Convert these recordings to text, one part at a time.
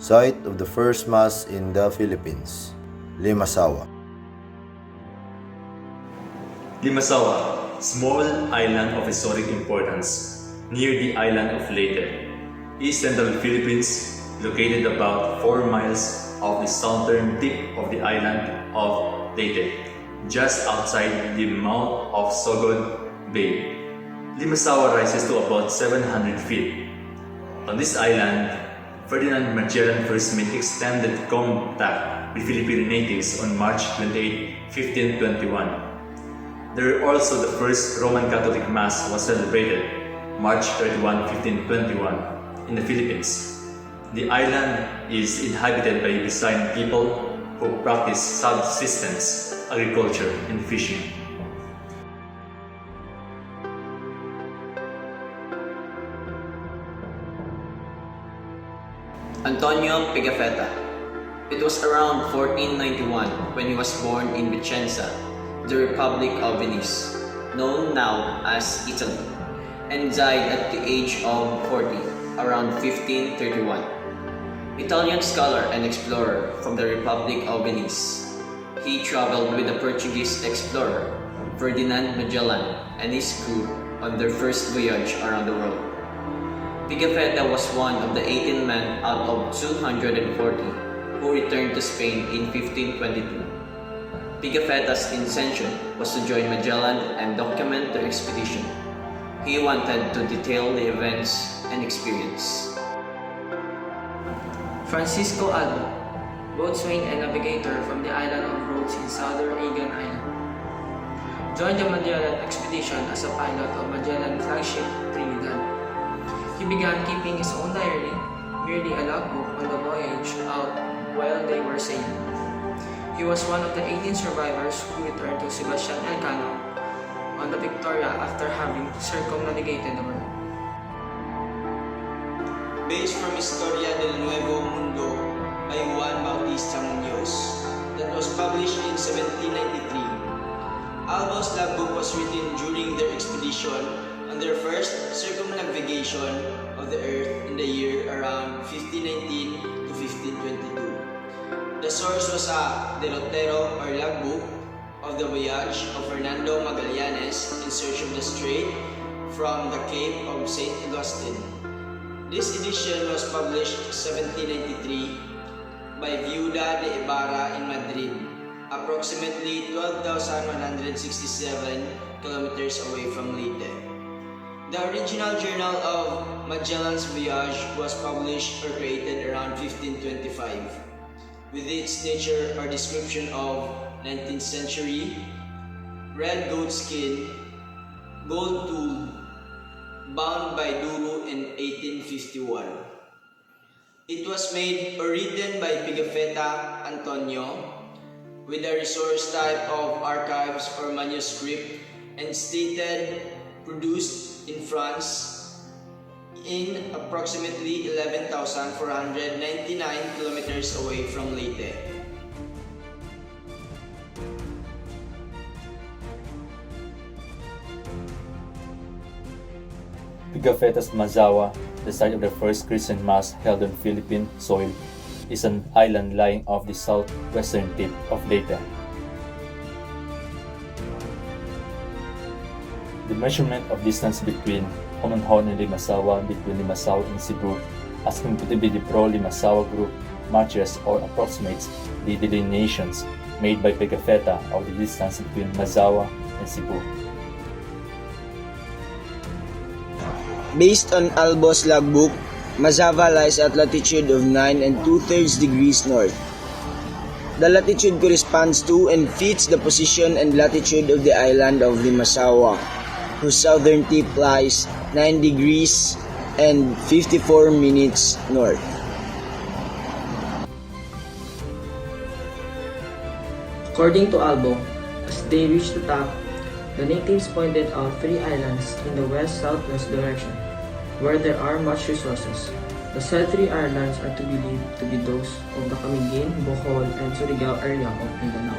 Site of the first mass in the Philippines, Limasawa. Limasawa, small island of historic importance near the island of Leyte, East Central Philippines, located about 4 miles off the southern tip of the island of Leyte, just outside the mouth of Sogod Bay. Limasawa rises to about 700 feet. On this island, Ferdinand Magellan first made extended contact with Filipino natives on March 28, 1521. There also the first Roman Catholic Mass was celebrated March 31, 1521 in the Philippines. The island is inhabited by Visayan people who practice subsistence, agriculture, and fishing. Antonio Pigafetta. It was around 1491 when he was born in Vicenza, the Republic of Venice, known now as Italy, and died at the age of 40, around 1531. Italian scholar and explorer from the Republic of Venice. He traveled with the Portuguese explorer Ferdinand Magellan and his crew on their first voyage around the world. Pigafetta was one of the 18 men out of 240 who returned to Spain in 1522. Pigafetta's intention was to join Magellan and document their expedition. He wanted to detail the events and experience. Francisco Alba, boatswain and navigator from the island of Rhodes in southern Aegean Island, joined the Magellan expedition as a pilot of Magellan flagship Trinidad. He began keeping his own diary, merely a logbook on the voyage out while they were sailing. He was one of the 18 survivors who returned to Sebastian Elcano on the Victoria after having circumnavigated the world. Based from Historia del Nuevo Mundo by Juan Bautista Muñoz, that was published in 1793. Alba's logbook was written during their expedition on their first circumnavigation of the Earth in the year around 1519 to 1522. The source was a derrotero or logbook of the voyage of Fernando Magallanes in search of the strait from the Cape of St. Augustine. This edition was published 1793 by Viuda de Ibarra in Madrid, approximately 12,167 kilometers away from Leyte. The original journal of Magellan's voyage was published or created around 1525, with its nature or description of 19th century, red goat skin, gold tool, bound by Duro in 1851. It was made or written by Pigafetta Antonio with a resource type of archives or manuscript and stated produced in France in approximately 11,499 kilometers away from Leyte. Pigafetta's Mazawa, the site of the first Christian Mass held on Philippine soil, is an island lying off the southwestern tip of Leyte. The measurement of distance between Homonhon and Limasawa, between Limasawa and Cebu, asking to be the pro-Limasawa group matches or approximates the delineations made by Pigafetta of the distance between Mazawa and Cebu. Based on Alba's logbook, Mazava lies at latitude of 9 and 2/3 degrees north. The latitude corresponds to and fits the position and latitude of the island of Limasawa, whose southern tip lies 9 degrees and 54 minutes north. According to Albo, as they reached the top, the natives pointed out 3 islands in the west-southwest direction, where there are much resources. The said 3 islands are to be believed to be those of the Camiguin, Bohol, and Surigao area of Mindanao.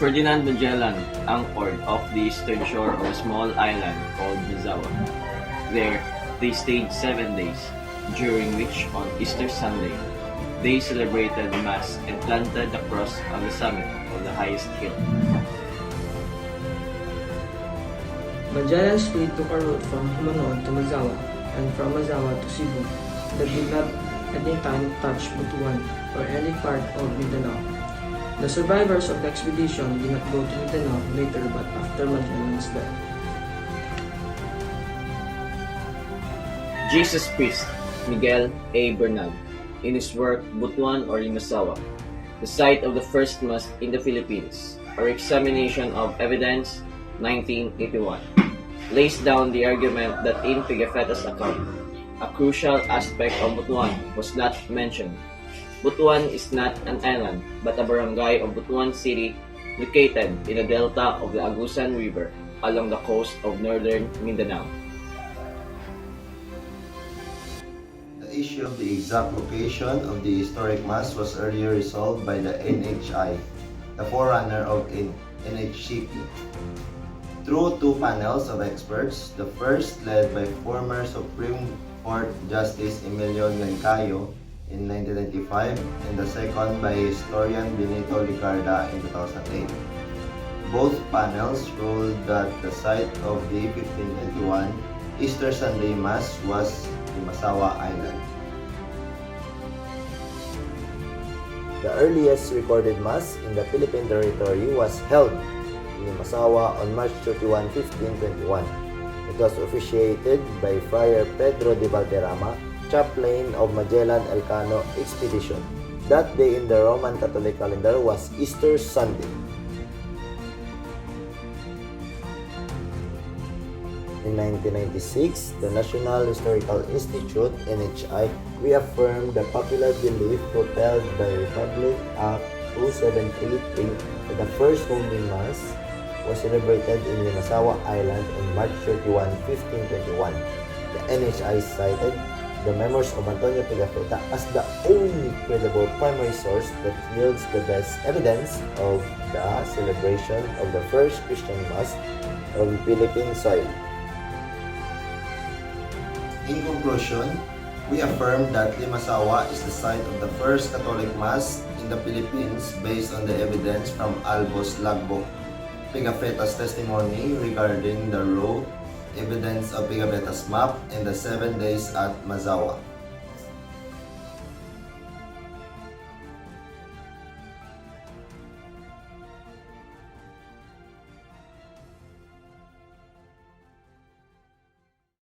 Ferdinand Magellan anchored off the eastern shore of a small island called Limasawa. There, They stayed 7 days, during which on Easter Sunday, they celebrated Mass and planted the cross on the summit of the highest hill. Magellan's fleet took a route from Humanoon to Mazawa and from Mazawa to Cebu that did not at the time touch Butuan or any part of Mindanao. The survivors of the expedition did not go to Mindanao later but after Magellan's death. Jesus Priest Miguel A. Bernal, in his work Butuan or Limasawa, the site of the first Mass in the Philippines, or Examination of Evidence, 1981, lays down the argument that in Pigafetta's account, a crucial aspect of Butuan was not mentioned. Butuan is not an island, but a barangay of Butuan City located in the delta of the Agusan River along the coast of northern Mindanao. The issue of the exact location of the historic mass was earlier resolved by the NHI, the forerunner of NHCP, through two panels of experts, the first led by former Supreme Court Justice Emilio Ngec in 1995 and the second by historian Benito Licarda in 2008. Both panels ruled that the site of the 1521 Easter Sunday Mass was Limasawa Island. The earliest recorded Mass in the Philippine territory was held in Limasawa on March 31, 1521. It was officiated by Friar Pedro de Valderrama, chaplain of Magellan Elcano expedition. That day in the Roman Catholic calendar was Easter Sunday. In 1996, the National Historical Institute, NHI, reaffirmed the popular belief propelled by Republic Act 2733 that the first Holy Mass was celebrated in Limasawa Island on March 31, 1521. The NHI cited the memoirs of Antonio Pigafetta as the only credible primary source that yields the best evidence of the celebration of the first Christian Mass on Philippine soil. In conclusion, we affirm that Limasawa is the site of the first Catholic Mass in the Philippines based on the evidence from Albo's logbook, Pigafetta's testimony regarding the route, evidence of Pigafetta's map, and the 7 days at Mazawa.